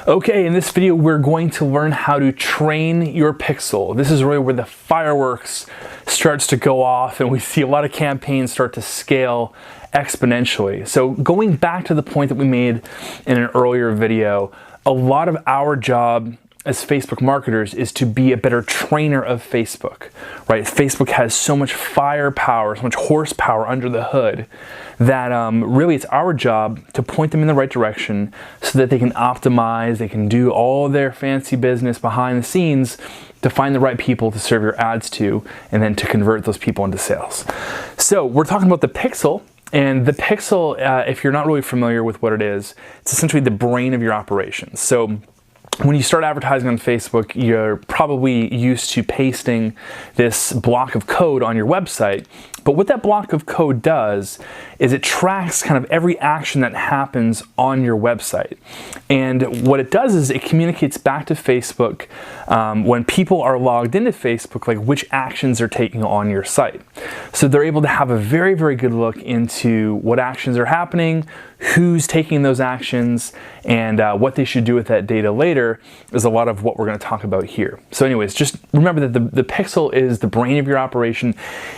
Okay, in this video we're going to learn how to train your pixel. This is really where the fireworks starts to go off and we see a lot of campaigns start to scale exponentially. So going back to the point that we made in an earlier video, a lot of our job as Facebook marketers is to be a better trainer of Facebook, right? Facebook has so much firepower, so much horsepower under the hood that really it's our job to point them in the right direction so that they can optimize, they can do all their fancy business behind the scenes to find the right people to serve your ads to and then to convert those people into sales. So we're talking about the pixel. And the pixel, if you're not really familiar with what it is, it's essentially the brain of your operations. So when you start advertising on Facebook, you're probably used to pasting this block of code on your website. But what that block of code does is it tracks kind of every action that happens on your website. And what it does is it communicates back to Facebook when people are logged into Facebook, like which actions they're taking on your site. So they're able to have a very, very good look into what actions are happening, who's taking those actions, and what they should do with that data later is a lot of what we're going to talk about here. So anyways, just remember that the pixel is the brain of your operation.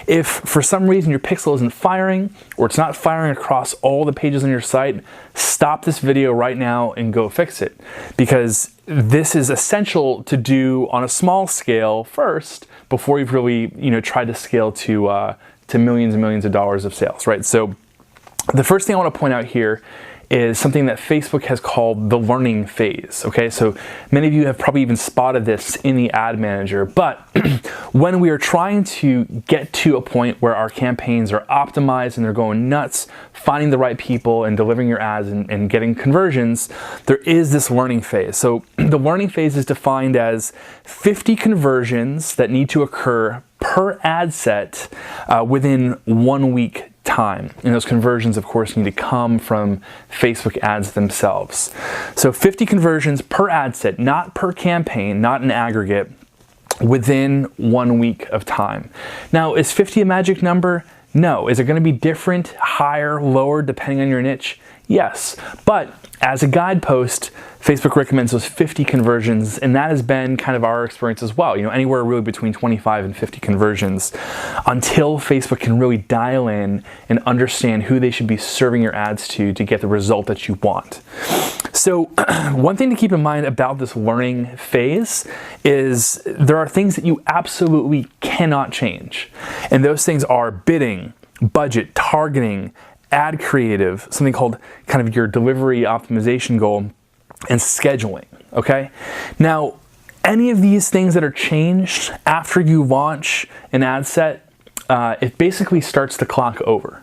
If for some reason your pixel isn't firing or it's not firing across all the pages on your site, stop this video right now and go fix it, because this is essential to do on a small scale first before you've really tried to scale to millions and millions of dollars of sales, right? So the first thing I want to point out here is something that Facebook has called the learning phase. Okay, so many of you have probably even spotted this in the ad manager, but when we are trying to get to a point where our campaigns are optimized and they're going nuts, finding the right people and delivering your ads and getting conversions, there is this learning phase. So the learning phase is defined as 50 conversions that need to occur per ad set within 1 week time. And those conversions, of course, need to come from Facebook ads themselves. So 50 conversions per ad set, not per campaign, not an aggregate, within 1 week of time. Now, is 50 a magic number? No. Is it going to be different, higher, lower, depending on your niche? Yes. But as a guidepost, Facebook recommends those 50 conversions, and that has been kind of our experience as well. Anywhere really between 25 and 50 conversions until Facebook can really dial in and understand who they should be serving your ads to get the result that you want. So one thing to keep in mind about this learning phase is there are things that you absolutely cannot change. And those things are bidding, budget, targeting, ad creative, something called kind of your delivery optimization goal, and scheduling, okay? Now, any of these things that are changed after you launch an ad set, it basically starts the clock over.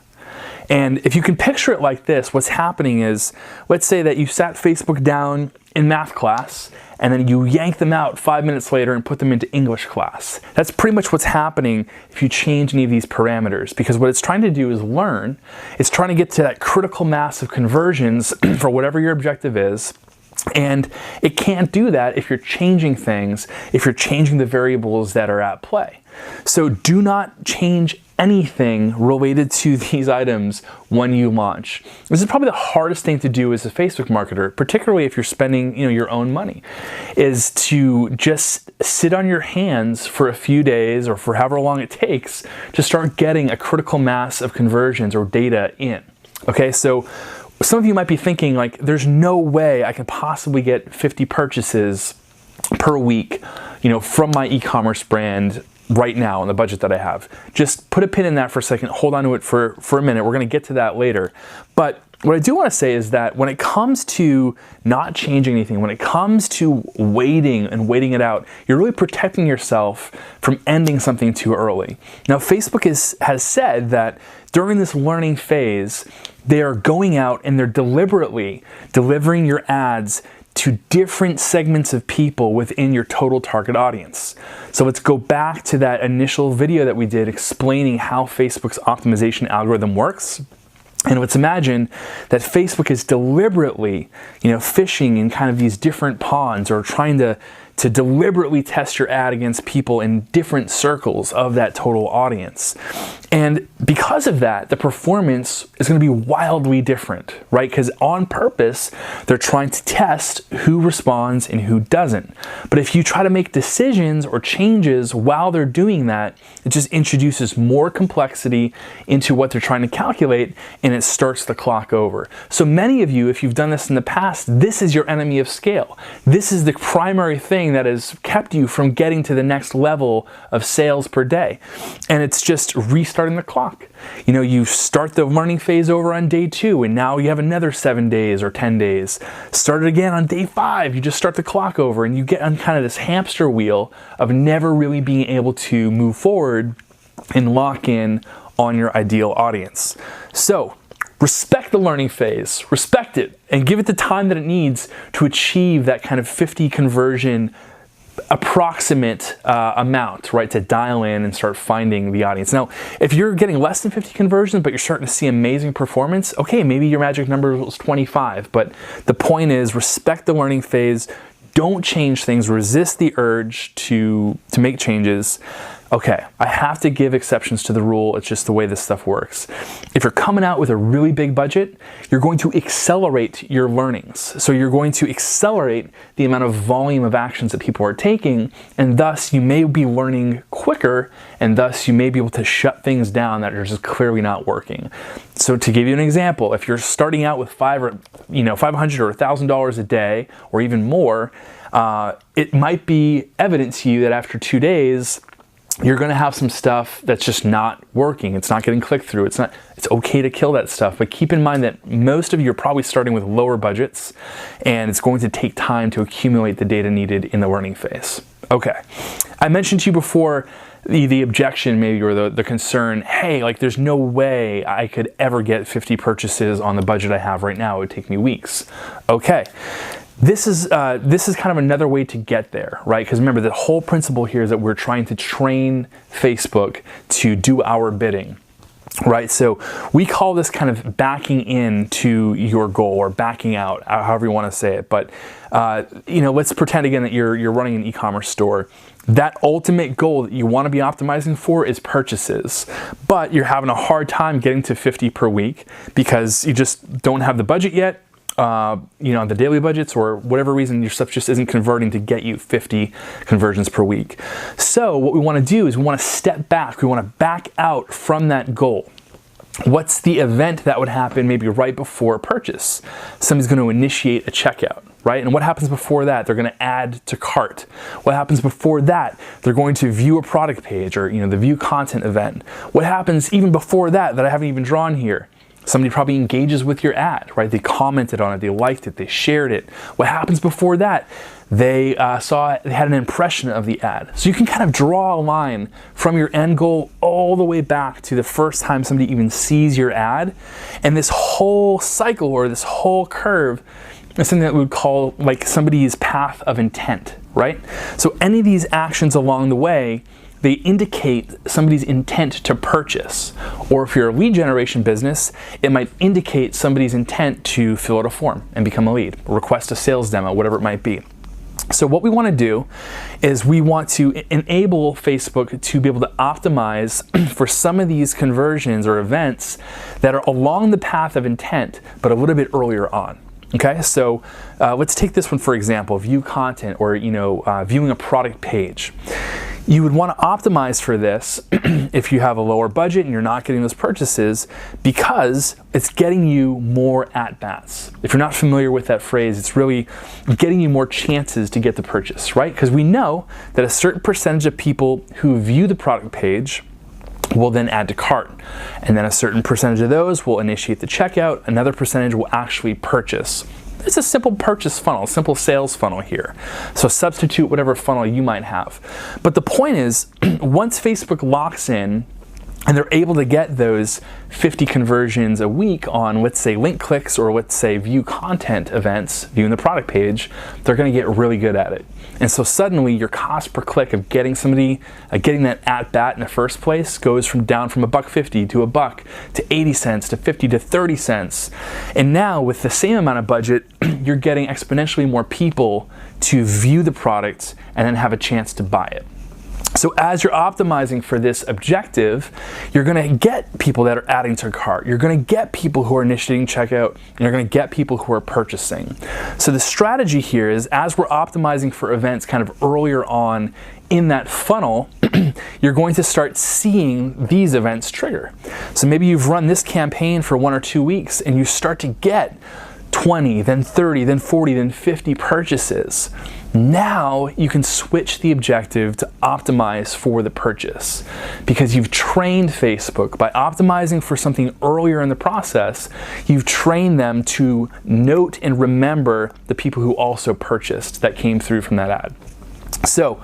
And if you can picture it like this, what's happening is, let's say that you sat Facebook down in math class and then you yank them out 5 minutes later and put them into English class. That's pretty much what's happening if you change any of these parameters, because what it's trying to do is learn. It's trying to get to that critical mass of conversions for whatever your objective is. And it can't do that if you're changing things, if you're changing the variables that are at play. So do not change anything related to these items when you launch. This is probably the hardest thing to do as a Facebook marketer, particularly if you're spending your own money, is to just sit on your hands for a few days or for however long it takes to start getting a critical mass of conversions or data in. Okay, so some of you might be thinking, like, there's no way I can possibly get 50 purchases per week, from my e-commerce brand right now on the budget that I have. Just put a pin in that for a second, hold on to it for a minute. We're going to get to that later. But what I do want to say is that when it comes to not changing anything, when it comes to waiting and waiting it out, you're really protecting yourself from ending something too early. Now, Facebook has said that during this learning phase, they are going out and they're deliberately delivering your ads to different segments of people within your total target audience. So let's go back to that initial video that we did explaining how Facebook's optimization algorithm works. And let's imagine that Facebook is deliberately, fishing in kind of these different ponds, or trying to deliberately test your ad against people in different circles of that total audience. And because of that, the performance is going to be wildly different, right? Because on purpose, they're trying to test who responds and who doesn't. But if you try to make decisions or changes while they're doing that, it just introduces more complexity into what they're trying to calculate, and it starts the clock over. So many of you, if you've done this in the past, this is your enemy of scale. This is the primary thing that has kept you from getting to the next level of sales per day. And it's just restarting the clock. You know, you start the learning phase over on day 2, and now you have another 7 days or 10 days. Start it again on day 5. You just start the clock over, and you get on kind of this hamster wheel of never really being able to move forward and lock in on your ideal audience. So respect the learning phase, respect it, and give it the time that it needs to achieve that kind of 50 conversion approximate amount, right, to dial in and start finding the audience. Now, if you're getting less than 50 conversions, but you're starting to see amazing performance, okay, maybe your magic number was 25, but the point is respect the learning phase, don't change things, resist the urge to make changes. Okay, I have to give exceptions to the rule. It's just the way this stuff works. If you're coming out with a really big budget, you're going to accelerate your learnings. So you're going to accelerate the amount of volume of actions that people are taking, and thus you may be learning quicker, and thus you may be able to shut things down that are just clearly not working. So to give you an example, if you're starting out with $500 or $1,000 a day, or even more, it might be evident to you that after 2 days, you're going to have some stuff that's just not working. It's not getting clicked through. It's okay to kill that stuff, but keep in mind that most of you are probably starting with lower budgets, and it's going to take time to accumulate the data needed in the learning phase. Okay, I mentioned to you before the objection maybe, or the concern, hey, like there's no way I could ever get 50 purchases on the budget I have right now. It would take me weeks. Okay. This is kind of another way to get there, right? Because remember, the whole principle here is that we're trying to train Facebook to do our bidding, right? So we call this kind of backing into your goal, or backing out, however you want to say it. But let's pretend again that you're running an e-commerce store. That ultimate goal that you want to be optimizing for is purchases, but you're having a hard time getting to 50 per week because you just don't have the budget yet. The daily budgets, or whatever reason your stuff just isn't converting to get you 50 conversions per week. So what we want to do is we want to step back. We want to back out from that goal. What's the event that would happen maybe right before a purchase? Somebody's going to initiate a checkout, right? And what happens before that? They're going to add to cart. What happens before that? They're going to view a product page, or the view content event. What happens even before that I haven't even drawn here? Somebody probably engages with your ad, right? They commented on it, they liked it, they shared it. What happens before that? They had an impression of the ad. So you can kind of draw a line from your end goal all the way back to the first time somebody even sees your ad. And this whole cycle, or this whole curve, is something that we would call like somebody's path of intent, right? So any of these actions along the way, they indicate somebody's intent to purchase. Or if you're a lead generation business, it might indicate somebody's intent to fill out a form and become a lead, or request a sales demo, whatever it might be. So what we want to do is we want to enable Facebook to be able to optimize for some of these conversions or events that are along the path of intent, but a little bit earlier on. Okay, so let's take this one for example, view content, or viewing a product page. You would want to optimize for this if you have a lower budget and you're not getting those purchases, because it's getting you more at-bats. If you're not familiar with that phrase, it's really getting you more chances to get the purchase, right? Because we know that a certain percentage of people who view the product page will then add to cart. And then a certain percentage of those will initiate the checkout. Another percentage will actually purchase. It's a simple purchase funnel, simple sales funnel here. So substitute whatever funnel you might have. But the point is, once Facebook locks in and they're able to get those 50 conversions a week on, let's say, link clicks, or let's say view content events, viewing the product page, they're going to get really good at it. And so suddenly your cost per click of getting somebody, getting that at bat in the first place goes down from $1.50 to $1 to 80 cents to 50 to 30 cents. And now with the same amount of budget, you're getting exponentially more people to view the product and then have a chance to buy it. So as you're optimizing for this objective, you're going to get people that are adding to cart. You're going to get people who are initiating checkout, and you're going to get people who are purchasing. So the strategy here is, as we're optimizing for events kind of earlier on in that funnel, you're going to start seeing these events trigger. So maybe you've run this campaign for 1 or 2 weeks and you start to get 20, then 30, then 40, then 50 purchases. Now you can switch the objective to optimize for the purchase, because you've trained Facebook by optimizing for something earlier in the process. You've trained them to note and remember the people who also purchased that came through from that ad. So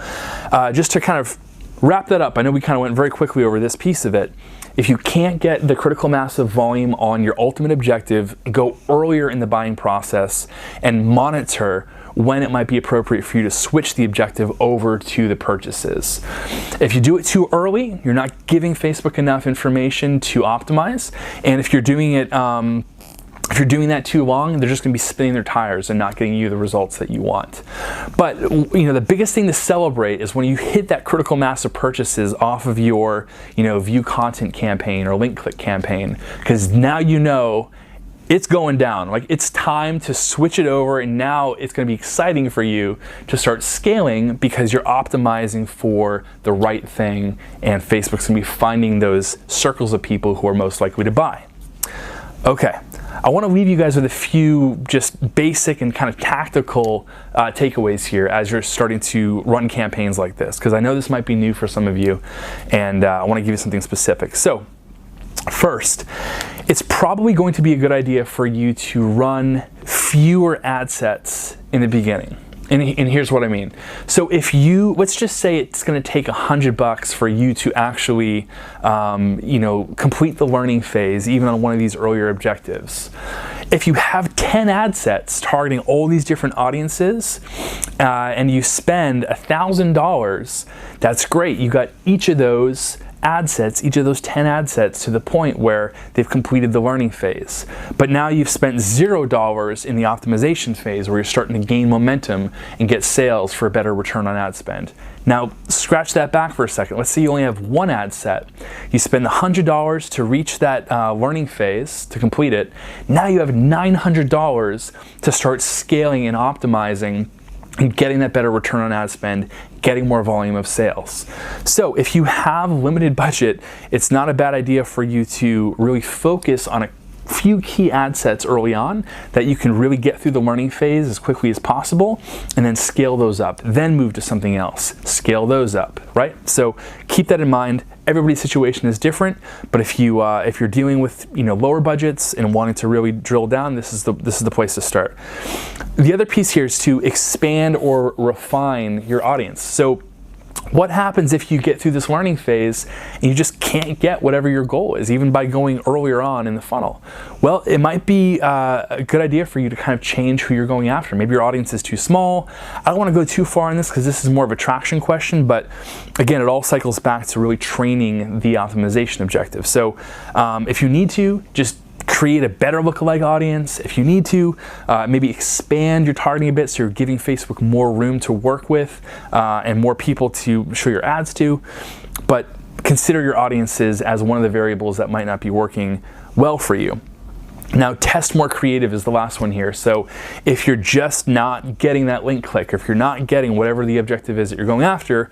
just to kind of wrap that up, I know we kind of went very quickly over this piece of it. If you can't get the critical mass of volume on your ultimate objective, go earlier in the buying process and monitor when it might be appropriate for you to switch the objective over to the purchases. If you do it too early, you're not giving Facebook enough information to optimize. And if you're doing it, if you're doing that too long, they're just going to be spinning their tires and not getting you the results that you want. But the biggest thing to celebrate is when you hit that critical mass of purchases off of your view content campaign or link click campaign, because now it's going down. Like, it's time to switch it over, and now it's going to be exciting for you to start scaling because you're optimizing for the right thing, and Facebook's going to be finding those circles of people who are most likely to buy. Okay, I want to leave you guys with a few just basic and kind of tactical takeaways here as you're starting to run campaigns like this, because I know this might be new for some of you, and I want to give you something specific. So, first, it's probably going to be a good idea for you to run fewer ad sets in the beginning. And here's what I mean. So let's just say it's going to take $100 for you to actually, complete the learning phase, even on one of these earlier objectives. If you have 10 ad sets targeting all these different audiences, and you spend $1,000, that's great. You got each of those ad sets, each of those 10 ad sets, to the point where they've completed the learning phase. But now you've spent $0 in the optimization phase, where you're starting to gain momentum and get sales for a better return on ad spend. Now, scratch that back for a second. Let's say you only have one ad set. You spend $100 to reach that learning phase, to complete it. Now you have $900 to start scaling and optimizing and getting that better return on ad spend, getting more volume of sales. So if you have limited budget, it's not a bad idea for you to really focus on a few key ad sets early on that you can really get through the learning phase as quickly as possible, and then scale those up. Then move to something else, scale those up, right? So keep that in mind. Everybody's situation is different, but if you're dealing with lower budgets and wanting to really drill down, this is the place to start. The other piece here is to expand or refine your audience. So what happens if you get through this learning phase and you just can't get whatever your goal is, even by going earlier on in the funnel? Well, it might be a good idea for you to kind of change who you're going after. Maybe your audience is too small. I don't want to go too far in this because this is more of a traction question, but again, it all cycles back to really training the optimization objective. So if you need to, just create a better lookalike audience. If you need to, maybe expand your targeting a bit so you're giving Facebook more room to work with and more people to show your ads to. But consider your audiences as one of the variables that might not be working well for you. Now, test more creative is the last one here. So if you're just not getting that link click, or if you're not getting whatever the objective is that you're going after,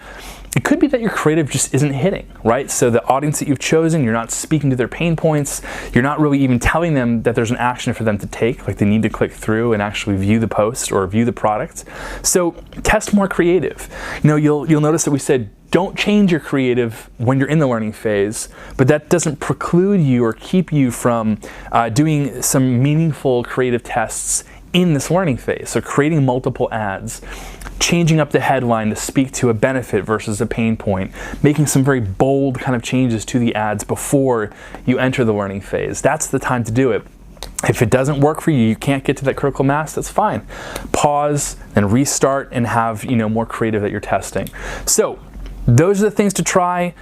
it could be that your creative just isn't hitting, right? So the audience that you've chosen, you're not speaking to their pain points. You're not really even telling them that there's an action for them to take, like they need to click through and actually view the post or view the product. So test more creative. You'll notice that we said don't change your creative when you're in the learning phase, but that doesn't preclude you or keep you from doing some meaningful creative tests in this learning phase. So creating multiple ads, changing up the headline to speak to a benefit versus a pain point, making some very bold kind of changes to the ads before you enter the learning phase. That's the time to do it. If it doesn't work for you, you can't get to that critical mass, that's fine. Pause and restart and have more creative that you're testing. So those are the things to try.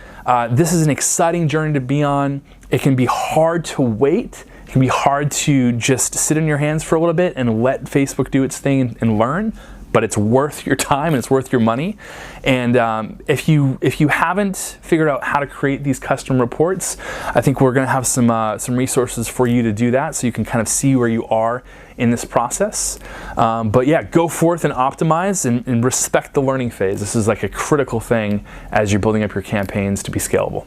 This is an exciting journey to be on. It can be hard to wait. It can be hard to just sit in your hands for a little bit and let Facebook do its thing and learn. but it's worth your time and it's worth your money. And if you haven't figured out how to create these custom reports, I think we're going to have some resources for you to do that, so you can kind of see where you are in this process. But yeah, go forth and optimize and respect the learning phase. This is like a critical thing as you're building up your campaigns to be scalable.